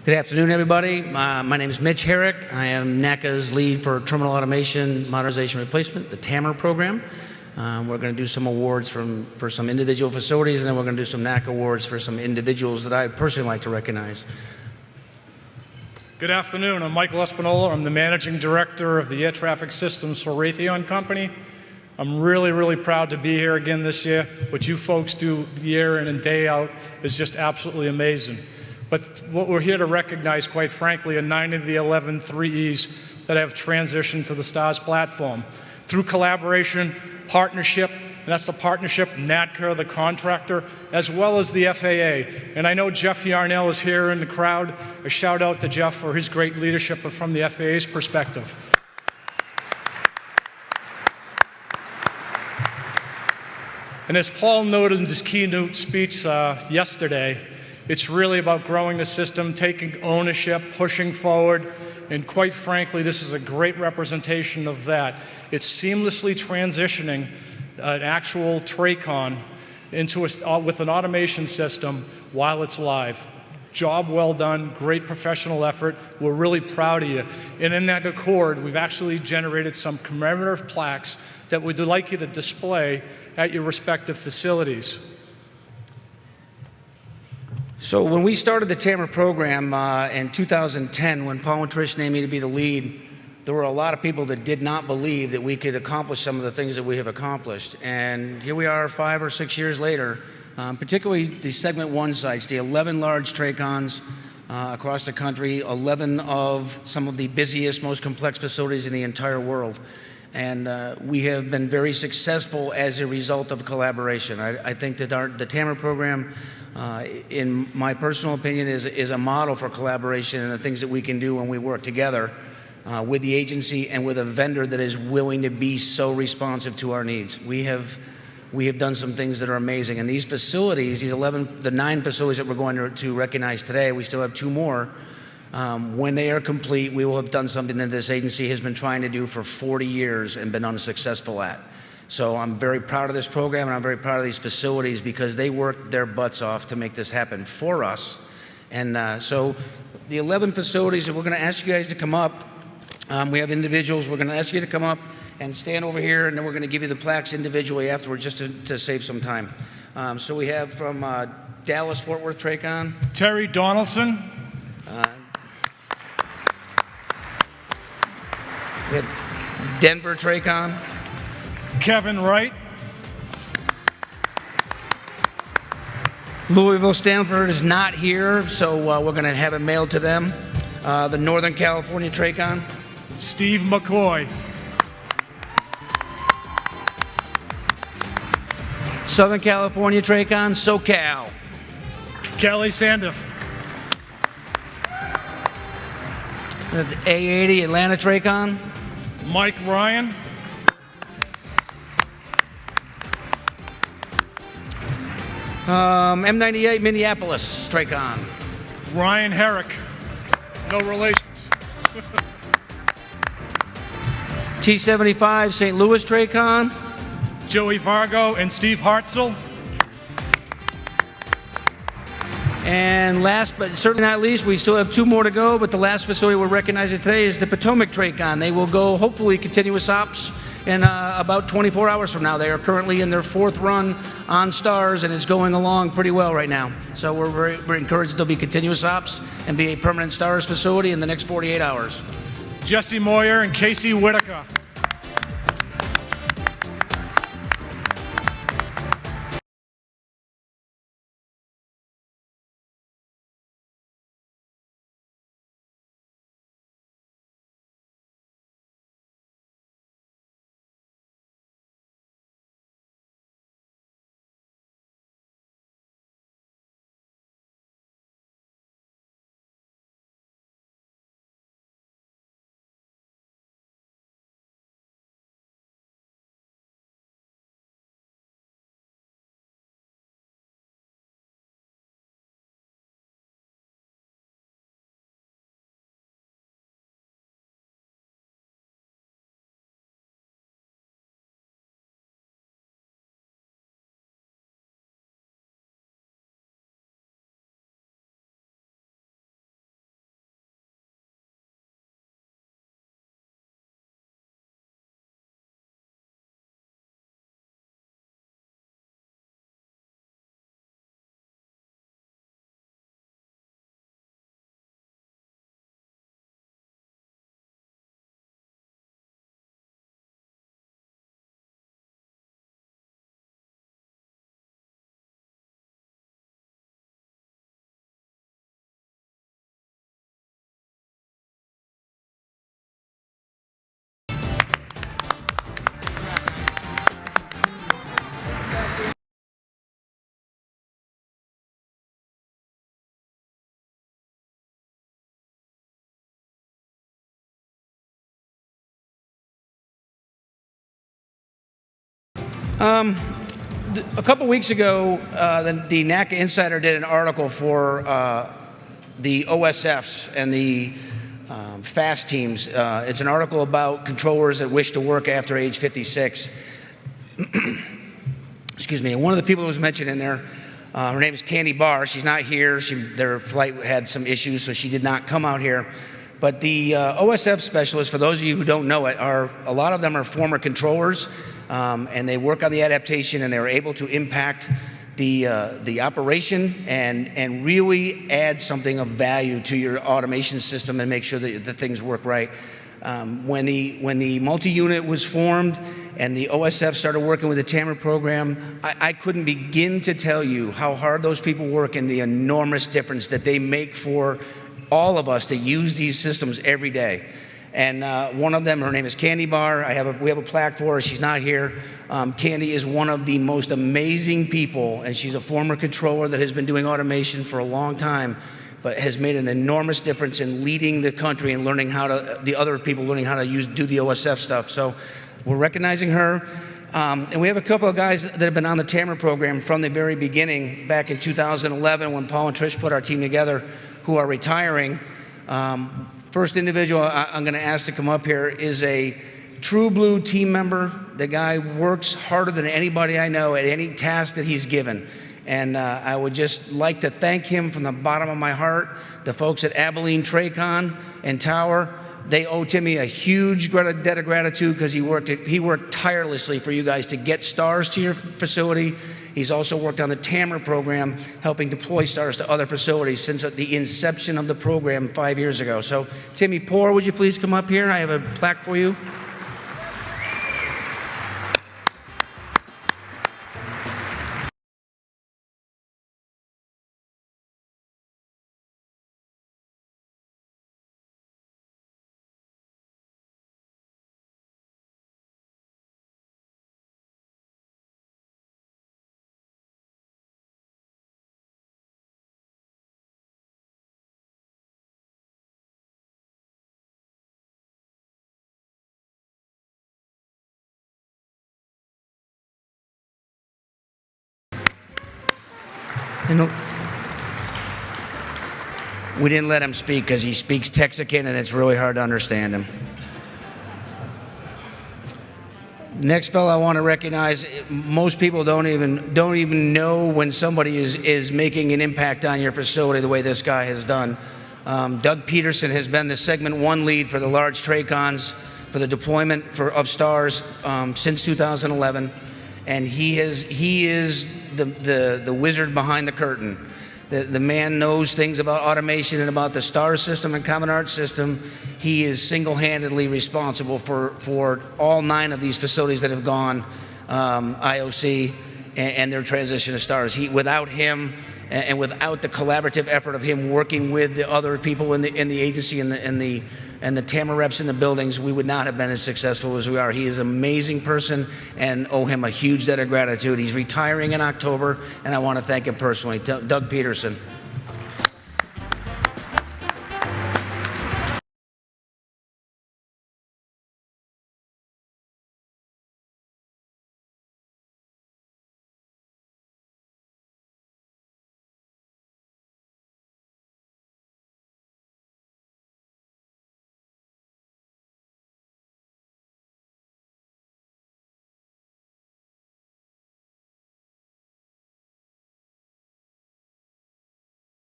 Good afternoon, everybody. My name is Mitch Herrick. I am NACA's lead for Terminal Automation Modernization Replacement, the TAMR program. We're going to do some awards for some individual facilities, and then we're going to do some NACA awards for some individuals that I personally like to recognize. Good afternoon. I'm Michael Espinola. I'm the Managing Director of the Air Traffic Systems for Raytheon Company. I'm really proud to be here again this year. What you folks do year in and day out is just absolutely amazing. But what we're here to recognize, quite frankly, are 9 of the 11 3Es that have transitioned to the STARS platform. Through collaboration, partnership, and that's the partnership, NATCA, the contractor, as well as the FAA. And I know Jeff Yarnell is here in the crowd. A shout out to Jeff for his great leadership from the FAA's perspective. And as Paul noted in his keynote speech yesterday, it's really about growing the system, taking ownership, pushing forward, and quite frankly, this is a great representation of that. It's seamlessly transitioning an actual TRACON into with an automation system while it's live. Job well done, great professional effort. We're really proud of you. And in that accord, we've actually generated some commemorative plaques that we'd like you to display at your respective facilities. So when we started the TAMR program in 2010, when Paul and Trish named me to be the lead, there were a lot of people that did not believe that we could accomplish some of the things that we have accomplished. And here we are 5 or 6 years later, particularly the Segment 1 sites, the 11 large TRACONs across the country, 11 of some of the busiest, most complex facilities in the entire world. And we have been very successful as a result of collaboration. I think that the TAMR program, in my personal opinion, is a model for collaboration and the things that we can do when we work together with the agency and with a vendor that is willing to be so responsive to our needs. We have done some things that are amazing. And these facilities, the 9 facilities that we're going to recognize today, we still have 2 more. When they are complete, we will have done something that this agency has been trying to do for 40 years and been unsuccessful at. So I'm very proud of this program, and I'm very proud of these facilities because they worked their butts off to make this happen for us. And so the 11 facilities that we're going to ask you guys to come up, we have individuals. We're going to ask you to come up and stand over here, and then we're going to give you the plaques individually afterwards just to save some time. So we have from Dallas-Fort Worth TRACON. Terry Donaldson. We have Denver TRACON. Kevin Wright. Louisville Stanford is not here, so we're going to have it mailed to them. The Northern California TRACON. Steve McCoy. Southern California TRACON, SoCal. Kelly Sandiff. The A80 Atlanta TRACON. Mike Ryan. M98 Minneapolis TRACON. Ryan Herrick. No relations. T75 St. Louis TRACON. Joey Vargo and Steve Hartzell. And last but certainly not least, we still have 2 more to go, but the last facility we're recognizing today is the Potomac TRACON. They will go, hopefully, continuous ops in about 24 hours from now. They are currently in their 4th run on STARS, and it's going along pretty well right now. So we're very encouraged that they'll be continuous ops and be a permanent STARS facility in the next 48 hours. Jesse Moyer and Casey Whitaker. A couple weeks ago, the NACA Insider did an article for the OSFs and the FAST teams. It's an article about controllers that wish to work after age 56. Excuse me. And one of the people who was mentioned in there, her name is Candy Barr. She's not here. Their flight had some issues, so she did not come out here. But the OSF specialists, for those of you who don't know it, a lot of them are former controllers, and they work on the adaptation, and they're able to impact the operation and really add something of value to your automation system and make sure that the things work right. When the multi-unit was formed and the OSF started working with the TAMR program, I couldn't begin to tell you how hard those people work and the enormous difference that they make for all of us that use these systems every day. And one of them, her name is Candy Barr. We have a plaque for her. She's not here. Candy is one of the most amazing people, and she's a former controller that has been doing automation for a long time, but has made an enormous difference in leading the country and learning the other people learning how to do the OSF stuff. So we're recognizing her. And we have a couple of guys that have been on the TAMR program from the very beginning, back in 2011 when Paul and Trish put our team together, who are retiring. First individual I'm going to ask to come up here is a true blue team member. The guy works harder than anybody I know at any task that he's given. And I would just like to thank him from the bottom of my heart. The folks at Abilene Tracon and Tower, they owe Timmy a huge debt of gratitude because he worked tirelessly for you guys to get stars to your facility. He's also worked on the TAMR program, helping deploy stars to other facilities since the inception of the program 5 years ago. So, Timmy Poor, would you please come up here? I have a plaque for you. We didn't let him speak because he speaks Texican and it's really hard to understand him. Next fellow I want to recognize, most people don't even know when somebody is making an impact on your facility the way this guy has done. Doug Peterson has been the segment 1 lead for the large TRACONs for the deployment of stars since 2011, and he is the wizard behind the curtain. The man knows things about automation and about the STAR system and Common Art system. He is single-handedly responsible for all 9 of these facilities that have gone IOC and their transition to stars. Without him and without the collaborative effort of him working with the other people in the agency and the TAMR reps in the buildings, we would not have been as successful as we are. He is an amazing person and owe him a huge debt of gratitude. He's retiring in October, and I want to thank him personally. Doug Peterson.